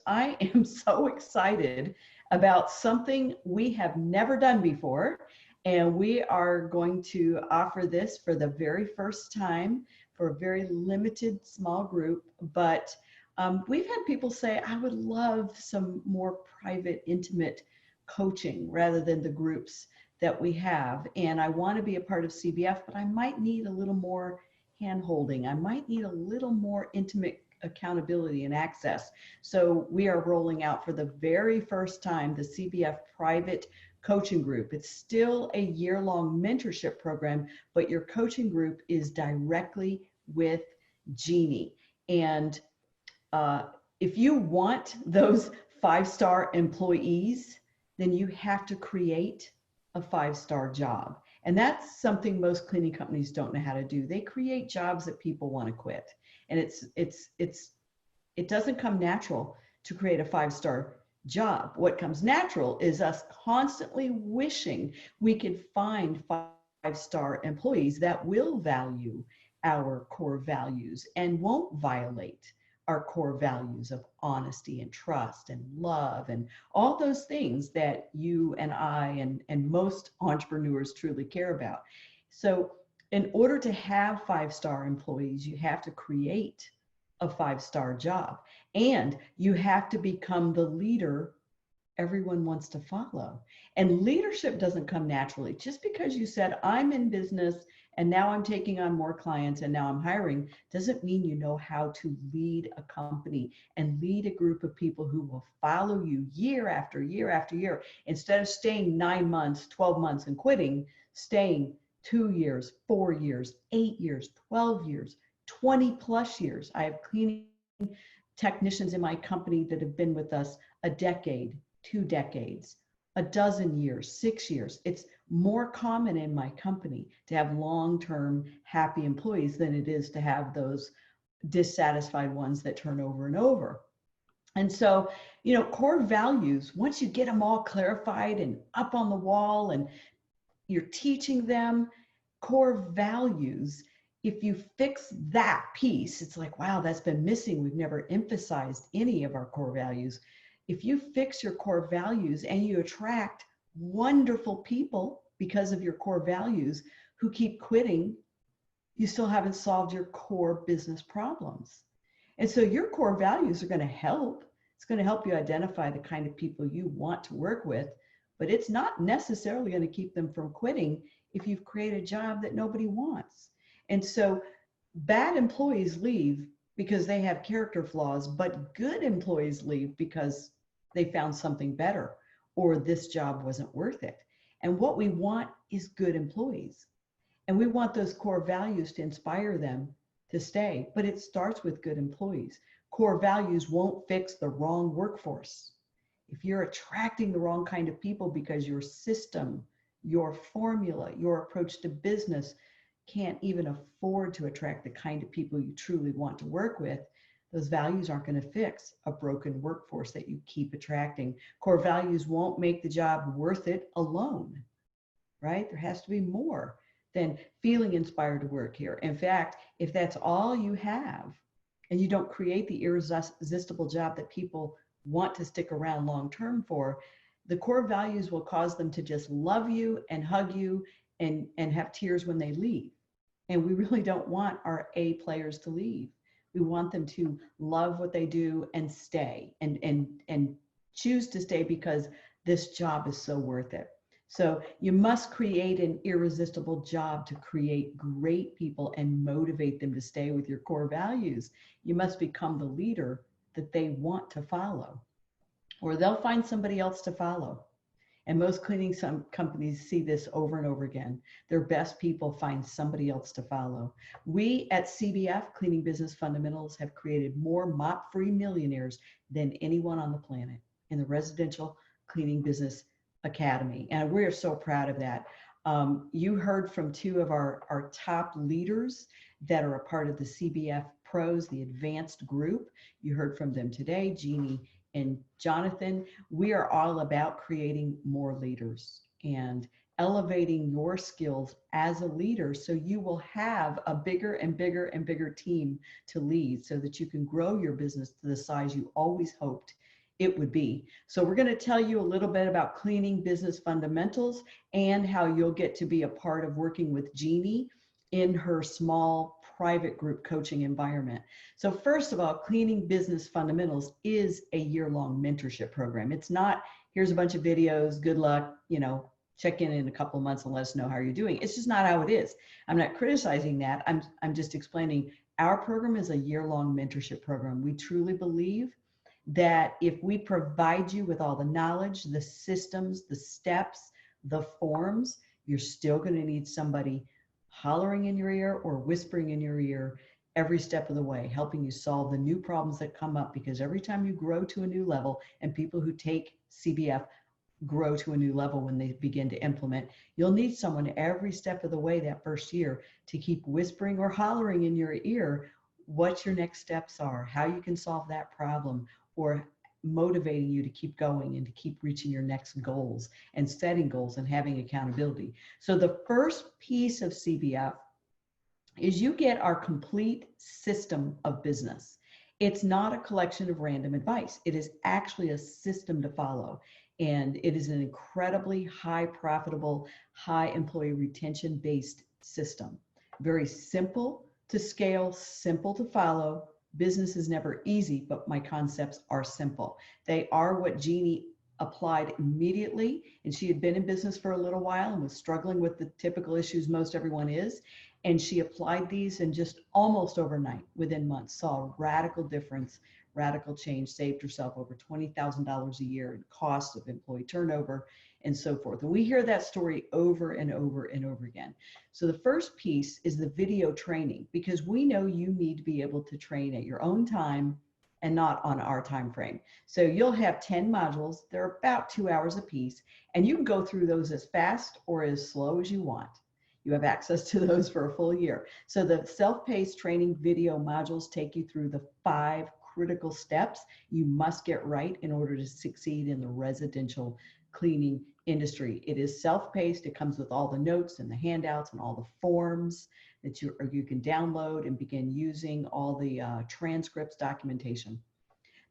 I am so excited about something we have never done before. And we are going to offer this for the very first time for a very limited small group. But we've had people say, I would love some more private, intimate coaching rather than the groups that we have. And I want to be a part of CBF, but I might need a little more hand holding. I might need a little more intimate accountability and access. So we are rolling out for the very first time the CBF private coaching group. It's still a year-long mentorship program, but your coaching group is directly with Jeannie. And if you want those 5-star employees, then you have to create a 5-star job. And that's something most cleaning companies don't know how to do. They create jobs that people want to quit. And it doesn't come natural to create a 5-star job. What comes natural is us constantly wishing we could find 5-star employees that will value our core values and won't violate our core values of honesty and trust and love and all those things that you and I and most entrepreneurs truly care about. So in order to have 5-star employees, you have to create a 5-star job, and you have to become the leader everyone wants to follow. And leadership doesn't come naturally. Just because you said, I'm in business and now I'm taking on more clients and now I'm hiring, doesn't mean you know how to lead a company and lead a group of people who will follow you year after year after year. Instead of staying 9 months, 12 months and quitting, staying 2 years, 4 years, 8 years, 12 years, 20 plus years. I have cleaning technicians in my company that have been with us a decade, 2 decades, a dozen years, 6 years. It's more common in my company to have long-term happy employees than it is to have those dissatisfied ones that turn over and over. And so, core values, once you get them all clarified and up on the wall and you're teaching them core values, if you fix that piece, it's like, wow, that's been missing. We've never emphasized any of our core values. If you fix your core values and you attract wonderful people because of your core values who keep quitting, you still haven't solved your core business problems. And so your core values are going to help. It's going to help you identify the kind of people you want to work with, but it's not necessarily going to keep them from quitting if you've created a job that nobody wants. And so bad employees leave because they have character flaws, but good employees leave because they found something better or this job wasn't worth it. And what we want is good employees. And we want those core values to inspire them to stay, but it starts with good employees. Core values won't fix the wrong workforce. If you're attracting the wrong kind of people because your system, your formula, your approach to business can't even afford to attract the kind of people you truly want to work with, those values aren't going to fix a broken workforce that you keep attracting. Core values won't make the job worth it alone, right? There has to be more than feeling inspired to work here. In fact, if that's all you have and you don't create the irresistible job that people want to stick around long-term for, the core values will cause them to just love you and hug you and have tears when they leave. And we really don't want our A players to leave. We want them to love what they do and stay and choose to stay because this job is so worth it. So you must create an irresistible job to create great people and motivate them to stay with your core values. You must become the leader that they want to follow, or they'll find somebody else to follow. And most cleaning companies see this over and over again. Their best people find somebody else to follow. We at CBF, Cleaning Business Fundamentals, have created more mop-free millionaires than anyone on the planet in the Residential Cleaning Business Academy. And we're so proud of that. You heard from 2 of our top leaders that are a part of the CBF Pros, the advanced group. You heard from them today, Jeannie and Jonathan. We are all about creating more leaders and elevating your skills as a leader so you will have a bigger and bigger and bigger team to lead so that you can grow your business to the size you always hoped it would be. So we're going to tell you a little bit about cleaning business fundamentals and how you'll get to be a part of working with Jeannie in her small private group coaching environment. So first of all, cleaning business fundamentals is a year-long mentorship program. It's not, here's a bunch of videos, good luck, check in a couple of months and let us know how you're doing. It's just not how it is. I'm not criticizing that. I'm just explaining our program is a year-long mentorship program. We truly believe that if we provide you with all the knowledge, the systems, the steps, the forms, you're still going to need somebody hollering in your ear or whispering in your ear every step of the way, helping you solve the new problems that come up. Because every time you grow to a new level, and people who take CBF grow to a new level when they begin to implement, you'll need someone every step of the way that first year to keep whispering or hollering in your ear what your next steps are, how you can solve that problem, or motivating you to keep going and to keep reaching your next goals and setting goals and having accountability. So the first piece of CBF is you get our complete system of business. It's not a collection of random advice. It is actually a system to follow. And it is an incredibly high profitable, high employee retention based system. Very simple to scale, simple to follow. Business is never easy, but my concepts are simple. They are what Jeannie applied immediately. And she had been in business for a little while and was struggling with the typical issues most everyone is. And she applied these and just almost overnight, within months, saw a radical difference, radical change, saved herself over $20,000 a year in costs of employee turnover and so forth. And we hear that story over and over and over again. So the first piece is the video training, because we know you need to be able to train at your own time and not on our time frame. So you'll have 10 modules. They're about 2 hours a piece, and you can go through those as fast or as slow as you want. You have access to those for a full year. So the self-paced training video modules take you through the 5 critical steps you must get right in order to succeed in the residential cleaning industry. It is self-paced. It comes with all the notes and the handouts and all the forms that you can download and begin using, all the transcripts, documentation.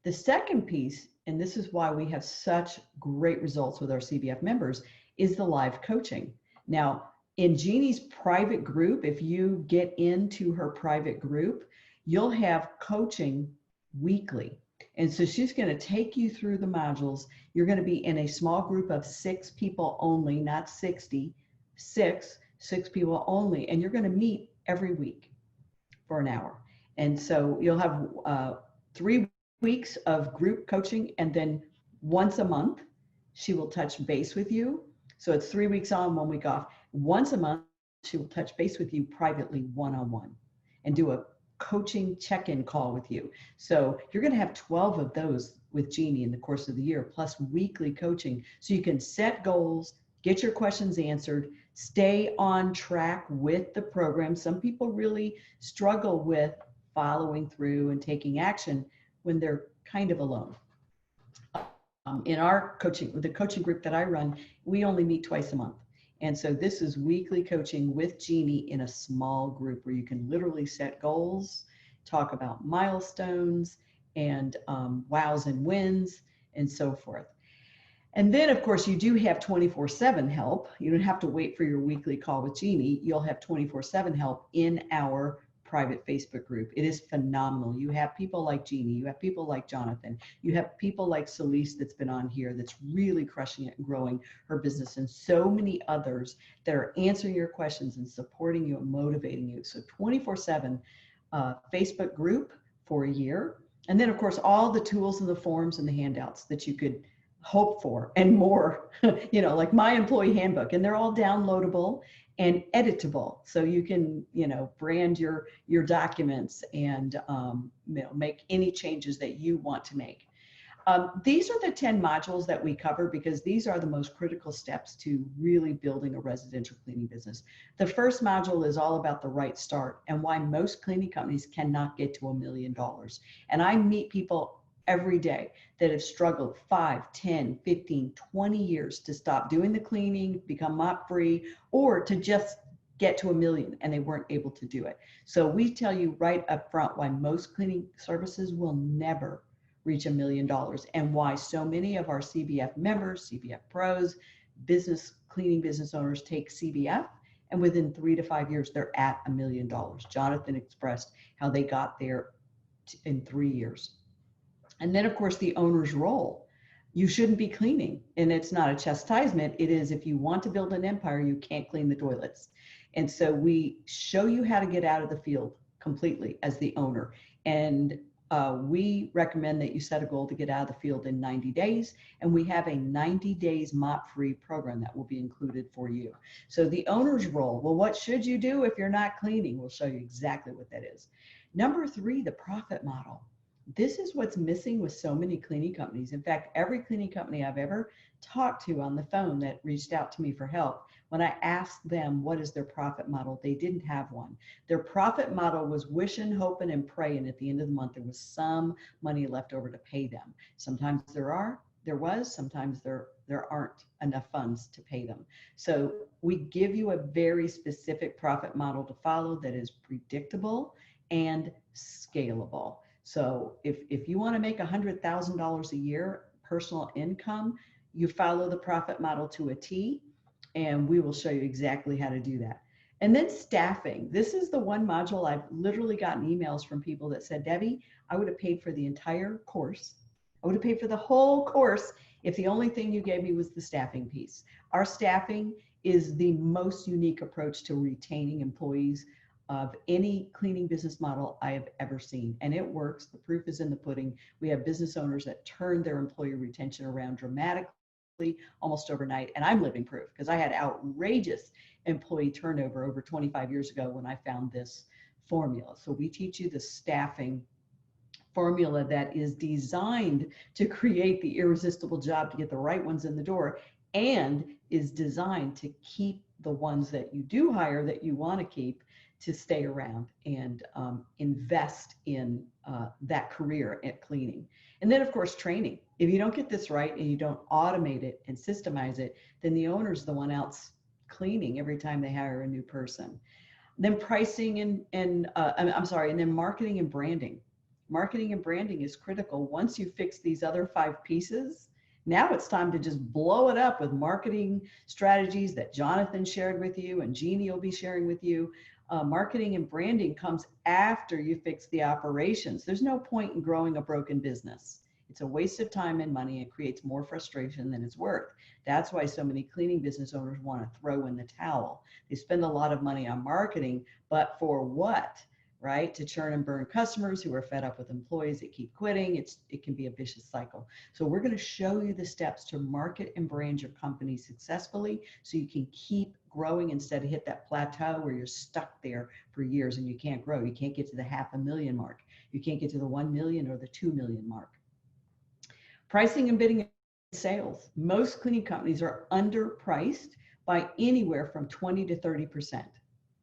The second piece, and this is why we have such great results with our CBF members, is the live coaching. Now, in Jeannie's private group, if you get into her private group, you'll have coaching weekly. And so she's going to take you through the modules. You're going to be in a small group of 6 people only, not 60, 6 people only. And you're going to meet every week for an hour. And so you'll have 3 weeks of group coaching, and then once a month, she will touch base with you. So it's 3 weeks on, 1 week off. Once a month, she will touch base with you privately, one-on-one, and do a coaching check-in call with you. So you're going to have 12 of those with Jeannie in the course of the year, plus weekly coaching. So you can set goals, get your questions answered, stay on track with the program. Some people really struggle with following through and taking action when they're kind of alone. In our coaching, the coaching group that I run, we only meet twice a month. And so this is weekly coaching with Jeannie in a small group where you can literally set goals, talk about milestones and wows and wins and so forth. And then, of course, you do have 24/7 help. You don't have to wait for your weekly call with Jeannie. You'll have 24/7 help in our private Facebook group. It is phenomenal. You have people like Jeannie, you have people like Jonathan, you have people like Celeste that's been on here that's really crushing it and growing her business, and so many others that are answering your questions and supporting you and motivating you. So 24/7 Facebook group for a year. And then, of course, all the tools and the forms and the handouts that you could hope for and more, like my employee handbook, and they're all downloadable and editable. So you can, brand your documents and, make any changes that you want to make. These are the 10 modules that we cover because these are the most critical steps to really building a residential cleaning business. The first module is all about the right start and why most cleaning companies cannot get to $1 million. And I meet people every day that have struggled 5, 10, 15, 20 years to stop doing the cleaning, become mop free, or to just get to $1 million, and they weren't able to do it. So we tell you right up front why most cleaning services will never reach $1 million, and why so many of our CBF members, CBF pros, cleaning business owners take CBF, and within 3 to 5 years, they're at $1 million. Jonathan expressed how they got there in 3 years. And then, of course, the owner's role. You shouldn't be cleaning, and it's not a chastisement. It is, if you want to build an empire, you can't clean the toilets. And so we show you how to get out of the field completely as the owner. And we recommend that you set a goal to get out of the field in 90 days. And we have a 90 days mop-free program that will be included for you. So the owner's role, well, what should you do if you're not cleaning? We'll show you exactly what that is. Number 3, the profit model. This is what's missing with so many cleaning companies. In fact, every cleaning company I've ever talked to on the phone that reached out to me for help, when I asked them what is their profit model, they didn't have one. Their profit model was wishing, hoping, and praying at the end of the month there was some money left over to pay them. Sometimes there was, sometimes there aren't enough funds to pay them. So we give you a very specific profit model to follow that is predictable and scalable. So if you want to make $100,000 a year personal income, you follow the profit model to a T, and we will show you exactly how to do that. And then staffing. This is the one module I've literally gotten emails from people that said, Debbie, I would have paid for the entire course. I would have paid for the whole course if the only thing you gave me was the staffing piece. Our staffing is the most unique approach to retaining employees of any cleaning business model I have ever seen. And it works. The proof is in the pudding. We have business owners that turn their employee retention around dramatically, almost overnight. And I'm living proof because I had outrageous employee turnover over 25 years ago when I found this formula. So we teach you the staffing formula that is designed to create the irresistible job to get the right ones in the door, and is designed to keep the ones that you do hire that you want to keep to stay around and invest in that career at cleaning. And then, of course, training. If you don't get this right and you don't automate it and systemize it, then the owner's the one else cleaning every time they hire a new person. Then pricing and then marketing and branding. Marketing and branding is critical. Once you fix these other 5 pieces, now it's time to just blow it up with marketing strategies that Jonathan shared with you and Jeannie will be sharing with you. Marketing and branding comes after you fix the operations. There's no point in growing a broken business. It's a waste of time and money. It creates more frustration than it's worth. That's why so many cleaning business owners want to throw in the towel. They spend a lot of money on marketing, but for what? Right? To churn and burn customers who are fed up with employees that keep quitting. It can be a vicious cycle. So we're going to show you the steps to market and brand your company successfully so you can keep growing instead of hit that plateau where you're stuck there for years and you can't grow. You can't get to the $500,000 mark. You can't get to the 1 million or the 2 million mark. Pricing and bidding and sales. Most cleaning companies are underpriced by anywhere from 20 to 30%.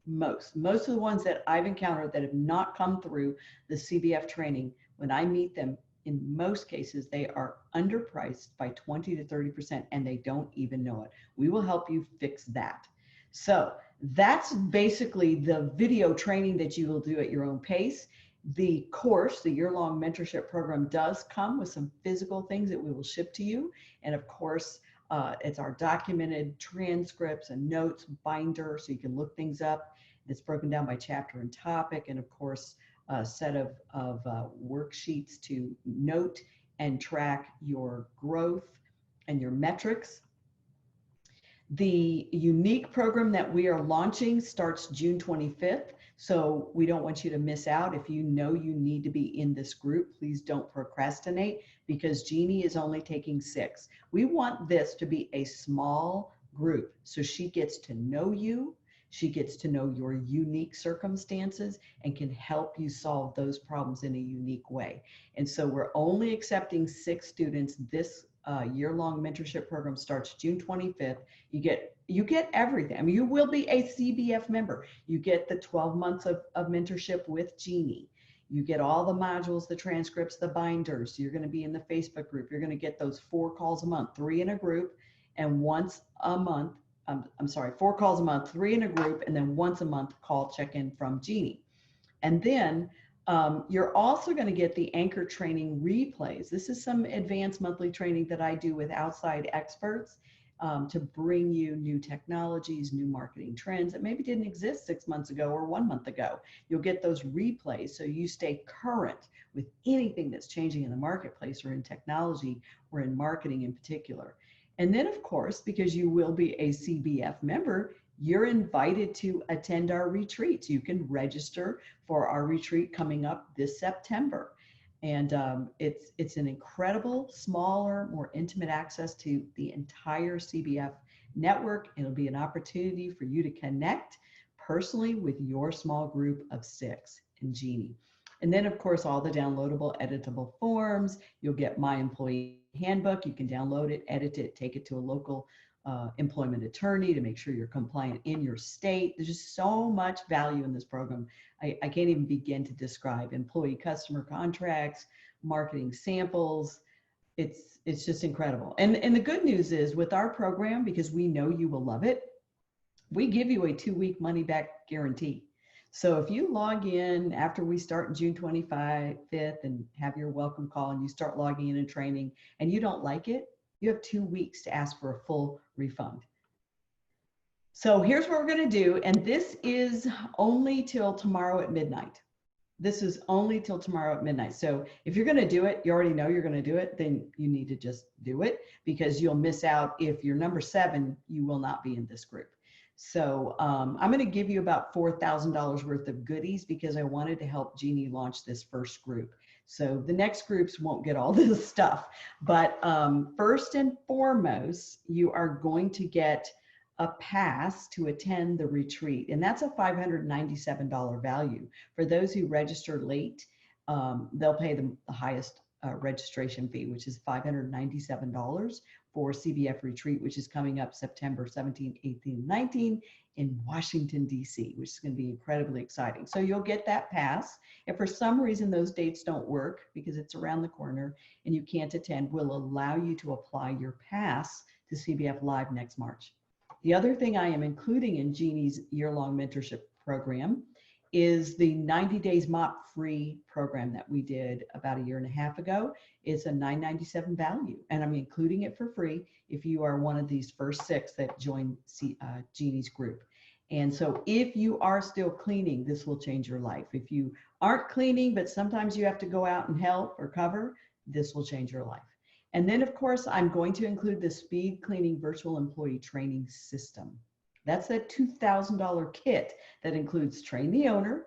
Most of the ones that I've encountered that have not come through the CBF training, when I meet them, in most cases, they are underpriced by 20 to 30%, and they don't even know it. We will help you fix that. So that's basically the video training that you will do at your own pace. The course, the year-long mentorship program, does come with some physical things that we will ship to you. And of course, it's our documented transcripts and notes binder so you can look things up. It's broken down by chapter and topic, and of course, a set of worksheets to note and track your growth and your metrics. The unique program that we are launching starts June 25th. So we don't want you to miss out. If you know you need to be in this group, please don't procrastinate, because Jeannie is only taking 6. We want this to be a small group so she gets to know you, she gets to know your unique circumstances, and can help you solve those problems in a unique way. And so we're only accepting 6 students. This year-long mentorship program starts June 25th. You get everything. I mean, you will be a CBF member. You get the 12 months of mentorship with Jeannie. You get all the modules, the transcripts, the binders. You're going to be in the Facebook group. You're going to get those 4 calls a month, 3 in a group, and once a month. 4 calls a month, 3 in a group, and then once a month call check-in from Jeannie. And then You're also going to get the anchor training replays. This is some advanced monthly training that I do with outside experts to bring you new technologies, new marketing trends that maybe didn't exist 6 months ago or 1 month ago. You'll get those replays so you stay current with anything that's changing in the marketplace or in technology or in marketing in particular. And then, of course, because you will be a CBF member, you're invited to attend our retreats. You can register for our retreat coming up this September. And it's an incredible, smaller, more intimate access to the entire CBF network. It'll be an opportunity for you to connect personally with your small group of 6 and Jeannie. And then, of course, all the downloadable, editable forms. You'll get my employee handbook. You can download it, edit it, take it to a local employment attorney to make sure you're compliant in your state. There's just so much value in this program. I can't even begin to describe. Employee customer contracts, marketing samples. It's just incredible. And the good news is with our program, because we know you will love it, we give you a 2-week money back guarantee. So if you log in after we start June 25th and have your welcome call and you start logging in and training and you don't like it, you have 2 weeks to ask for a full refund. So here's what we're going to do. And this is only till tomorrow at midnight. This is only till tomorrow at midnight. So if you're going to do it, you already know you're going to do it, then you need to just do it because you'll miss out. If you're number 7, you will not be in this group. So I'm going to give you about $4,000 worth of goodies because I wanted to help Jeannie launch this first group. So the next groups won't get all this stuff. But first and foremost, you are going to get a pass to attend the retreat. And that's a $597 value. For those who register late, they'll pay the highest registration fee, which is $597 for CBF retreat, which is coming up September 17, 18, 19 in Washington, D.C., which is going to be incredibly exciting. So you'll get that pass. If for some reason those dates don't work because it's around the corner and you can't attend, we'll allow you to apply your pass to CBF Live next March. The other thing I am including in Jeannie's year-long mentorship program is the 90 Days Mop Free program that we did about 1.5 years ago. It's a $997 value, and I'm including it for free if you are one of these first 6 that join Jeannie's group. And so if you are still cleaning, this will change your life. If you aren't cleaning, but sometimes you have to go out and help or cover, this will change your life. And then, of course, I'm going to include the Speed Cleaning Virtual Employee Training System. That's that $2,000 kit that includes train the owner,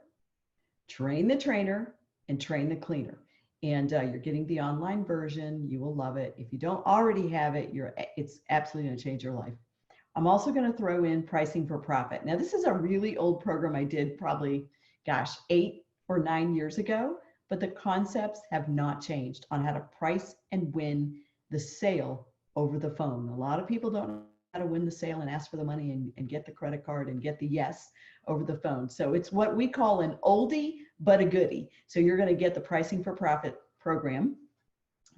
train the trainer, and train the cleaner. And you're getting the online version. You will love it. If you don't already have it, it's absolutely going to change your life. I'm also going to throw in pricing for profit. Now, this is a really old program I did probably, 8 or 9 years ago, but the concepts have not changed on how to price and win the sale over the phone. A lot of people don't know how to win the sale and ask for the money and get the credit card and get the yes over the phone. So it's what we call an oldie but a goodie. So you're going to get the pricing for profit program.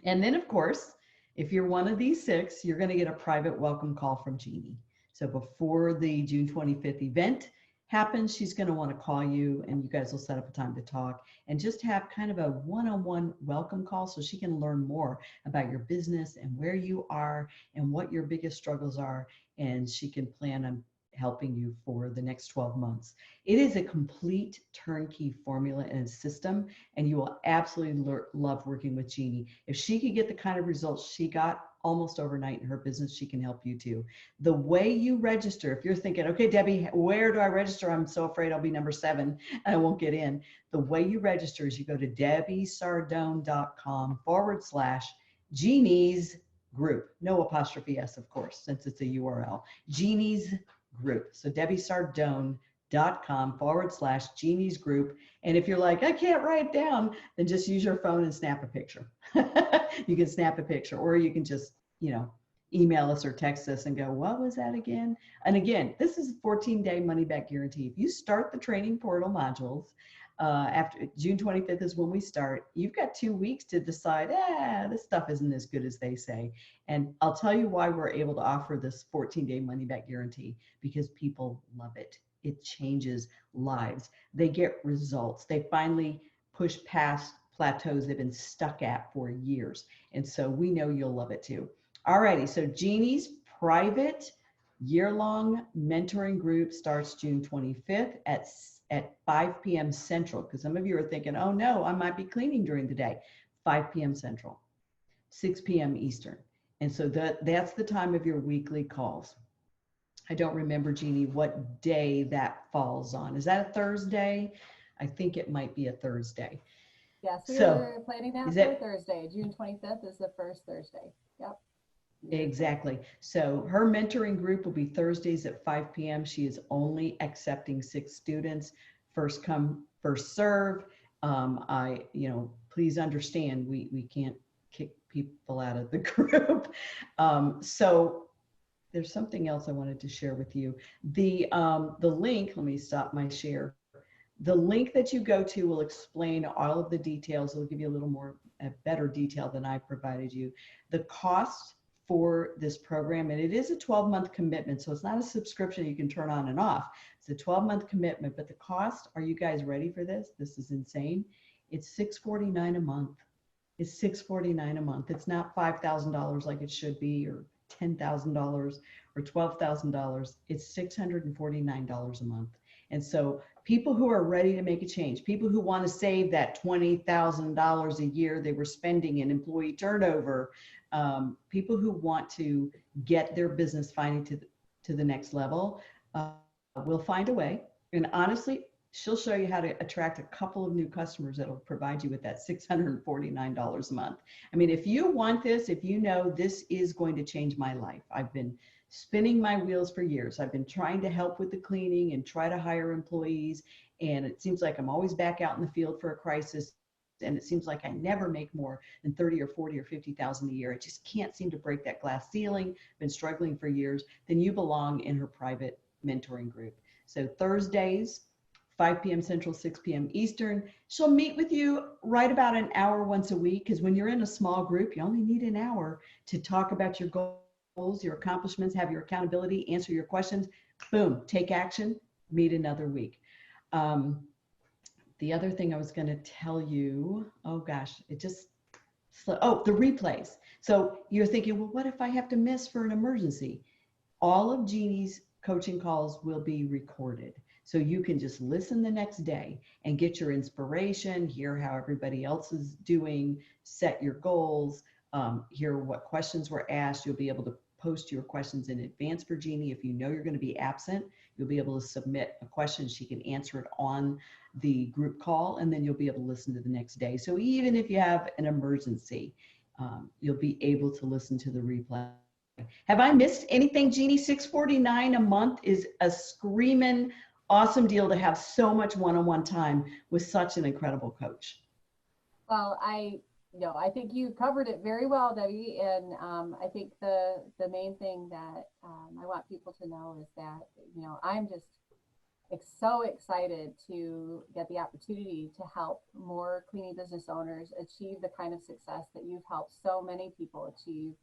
And then, of course, if you're one of these 6, you're going to get a private welcome call from Jeannie. So before the June 25th event happens, she's going to want to call you and you guys will set up a time to talk and just have kind of a one-on-one welcome call so she can learn more about your business and where you are and what your biggest struggles are, and she can plan on helping you for the next 12 months. It is a complete turnkey formula and system, and you will absolutely love working with Jeannie. If she could get the kind of results she got almost overnight in her business, she can help you too. The way you register, if you're thinking, okay, Debbie, where do I register? I'm so afraid I'll be number 7 and I won't get in. The way you register is you go to debbiesardone.com/Jeannie's group. No apostrophe S, of course, since it's a URL. Jeannie's group. So debbiesardone.com/Jeannie's group. And if you're like, I can't write down, then just use your phone and snap a picture. You can snap a picture, or you can just, email us or text us and go, what was that again? And again, this is a 14-day money back guarantee. If you start the training portal modules, after June 25th is when we start, you've got 2 weeks to decide, this stuff isn't as good as they say. And I'll tell you why we're able to offer this 14-day money back guarantee, because people love it. It changes lives. They get results. They finally push past plateaus they've been stuck at for years. And so we know you'll love it too. All righty. So Jeannie's private year-long mentoring group starts June 25th at 5 p.m. Central, because some of you are thinking, oh no, I might be cleaning during the day. 5 p.m. Central, 6 p.m. Eastern. And so that's the time of your weekly calls. I don't remember, Jeannie, what day that falls on. Is that a Thursday? I think it might be a Thursday. Yes, we So, were planning that for Thursday. June 25th is the first Thursday. Yep. Exactly. So her mentoring group will be Thursdays at 5 p.m. She is only accepting 6 students. First come, first serve. Please understand, we can't kick people out of the group. So there's something else I wanted to share with you. The link, let me stop my share. The link that you go to will explain all of the details. It'll give you a little more, better detail than I provided you. The cost for this program, and it is a 12-month commitment, so it's not a subscription you can turn on and off. It's a 12-month commitment, but the cost, are you guys ready for this? This is insane. It's $649 a month. It's $649 a month. It's not $5,000 like it should be, or $10,000 or $12,000. It's $649 a month. And so people who are ready to make a change, people who want to save that $20,000 a year they were spending in employee turnover, people who want to get their business finally to the next level, will find a way. And honestly, she'll show you how to attract a couple of new customers that'll provide you with that $649 a month. I mean, if you want this, if you know this is going to change my life, I've been spinning my wheels for years. I've been trying to help with the cleaning and try to hire employees. And it seems like I'm always back out in the field for a crisis. And it seems like I never make more than 30 or 40 or 50,000 a year. I just can't seem to break that glass ceiling. Been struggling for years. Then you belong in her private mentoring group. So Thursdays, 5 p.m. Central, 6 p.m. Eastern. She'll meet with you right about an hour once a week, because when you're in a small group, you only need an hour to talk about your goals, your accomplishments, have your accountability, answer your questions. Boom, take action, meet another week. The other thing I was going to tell you, oh gosh, it just, oh, the replays. So you're thinking, well, what if I have to miss for an emergency? All of Jeannie's coaching calls will be recorded. So you can just listen the next day and get your inspiration, hear how everybody else is doing, set your goals, hear what questions were asked. You'll be able to post your questions in advance for Jeannie. If you know you're going to be absent, you'll be able to submit a question. She can answer it on the group call, and then you'll be able to listen to the next day. So even if you have an emergency, you'll be able to listen to the replay. Have I missed anything, Jeannie? $649 a month is a screaming awesome deal to have so much one-on-one time with such an incredible coach. Well, I think you covered it very well, Debbie. And I think the main thing that I want people to know is that, I'm just so excited to get the opportunity to help more cleaning business owners achieve the kind of success that you've helped so many people achieve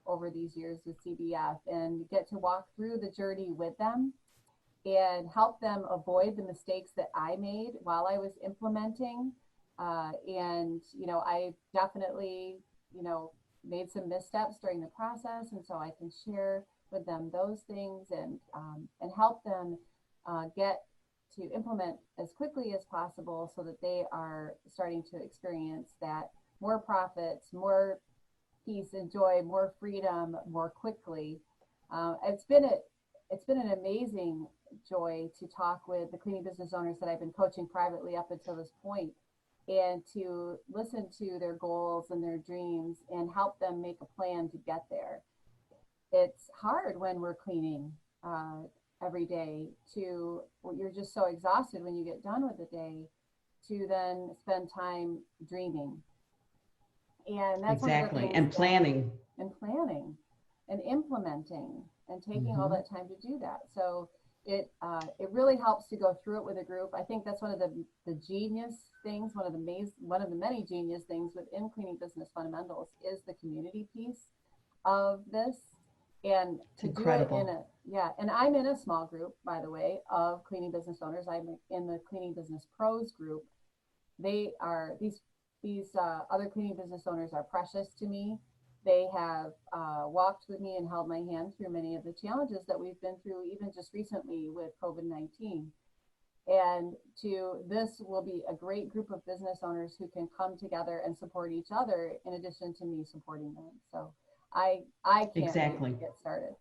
over these years with CBF, and get to walk through the journey with them and help them avoid the mistakes that I made while I was implementing. I definitely, made some missteps during the process. And so I can share with them those things and help them get to implement as quickly as possible so that they are starting to experience that more profits, more peace and joy, more freedom, more quickly. It's been an amazing joy to talk with the cleaning business owners that I've been coaching privately up until this point, and to listen to their goals and their dreams and help them make a plan to get there. It's hard when we're cleaning every day you're just so exhausted when you get done with the day, to then spend time dreaming. And that's exactly. And planning and implementing and taking all that time to do that. So it really helps to go through it with a group. I think that's one of the genius things, one of the many genius things within Cleaning Business Fundamentals is the community piece of this. And to do it and I'm in a small group, by the way, of cleaning business owners. I'm in the Cleaning Business Pros group. these other cleaning business owners are precious to me. They have walked with me and held my hand through many of the challenges that we've been through, even just recently with COVID-19. And this will be a great group of business owners who can come together and support each other in addition to me supporting them. So I can't wait Exactly. to get started.